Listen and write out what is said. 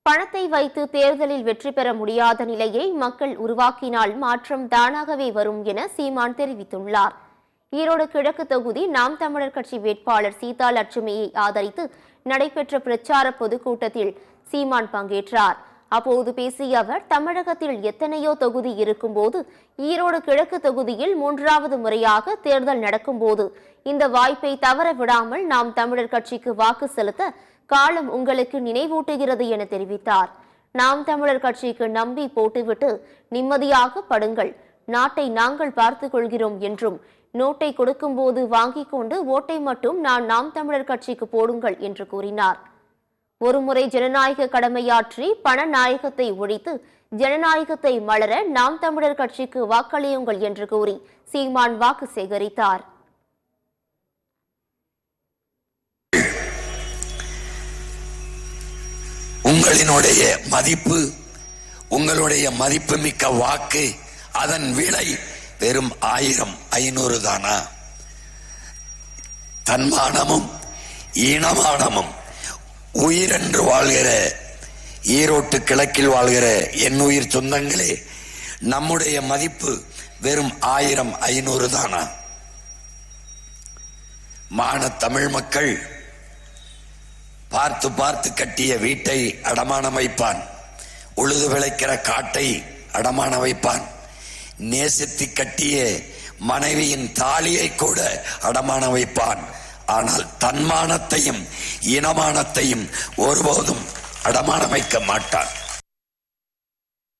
பணத்தை வைத்து தேர்தலில் வெற்றி பெற முடியாத நிலையை மக்கள் உருவாக்கினால் மாற்றம் தானாகவே வரும் என சீமான் தெரிவித்துள்ளார். ஈரோடு கிழக்கு தொகுதி நாம் தமிழர் கட்சி வேட்பாளர் சீதா லட்சுமியை ஆதரித்து நடைபெற்ற பிரச்சார பொதுக்கூட்டத்தில் சீமான் பங்கேற்றார். அப்போது பேசிய அவர், தமிழகத்தில் எத்தனையோ தொகுதி இருக்கும்போது ஈரோடு கிழக்கு தொகுதியில் 3வது முறையாக தேர்தல் நடக்கும்போது இந்த வாய்ப்பை தவற விடாமல் நாம் தமிழர் கட்சிக்கு வாக்கு செலுத்த காலம் உங்களுக்கு நினைவூட்டுகிறது என தெரிவித்தார். நாம் தமிழர் கட்சிக்கு நம்பி போட்டுவிட்டு நிம்மதியாக படுங்கள், நாட்டை நாங்கள் பார்த்துக் கொள்கிறோம் என்றும், நோட்டை கொடுக்கும் போது வாங்கிக் கொண்டு ஓட்டை மட்டும் நாம் தமிழர் கட்சிக்கு போடுங்கள் என்று கூறினார். ஒருமுறை ஜனநாயக கடமையாற்றி பணநாயகத்தை ஒழித்து ஜனநாயகத்தை மலர நாம் தமிழர் கட்சிக்கு வாக்களியுங்கள் என்று கூறி சீமான் வாக்கு சேகரித்தார். உங்களினுடைய மதிப்பு, உங்களுடைய மதிப்புமிக்க வாக்கு, அதன் விலை வெறும் 1000 500 தானா? தன்மானமும் ஈனமானமும் உயிரென்று வாழ்கிற ஈரோட்டு கிழக்கில் வாழ்கிற என் உயிர் சொந்தங்களே, நம்முடைய மதிப்பு வெறும் 1000 500 தானா? மான தமிழ் மக்கள் பார்த்து பார்த்து கட்டிய வீட்டை அடமானம் வைப்பான், உழுது விளைக்கிற காட்டை அடமானம் வைப்பான், நேசித்து கட்டிய மனைவியின் தாலியை கூட அடமானம் வைப்பான். ஆனால் தன்மானத்தையும் இனமானத்தையும் ஒருபோதும் அடமானம் வைக்க மாட்டான்.